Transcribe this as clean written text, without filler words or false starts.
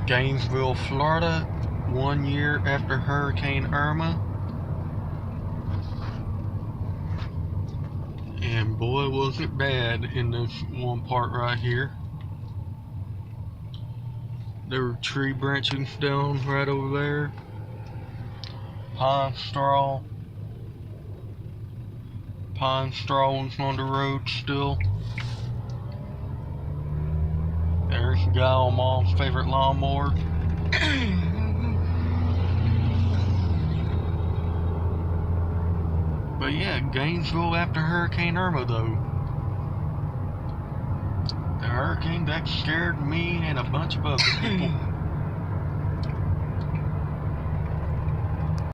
Gainesville, Florida, 1 year after Hurricane Irma. And boy, was it bad in this one part right here. There were tree branches down right over there. Pine straw was on the road still. There's a guy on Mom's favorite lawnmower. But yeah, Gainesville after Hurricane Irma though. The hurricane that scared me and a bunch of other people.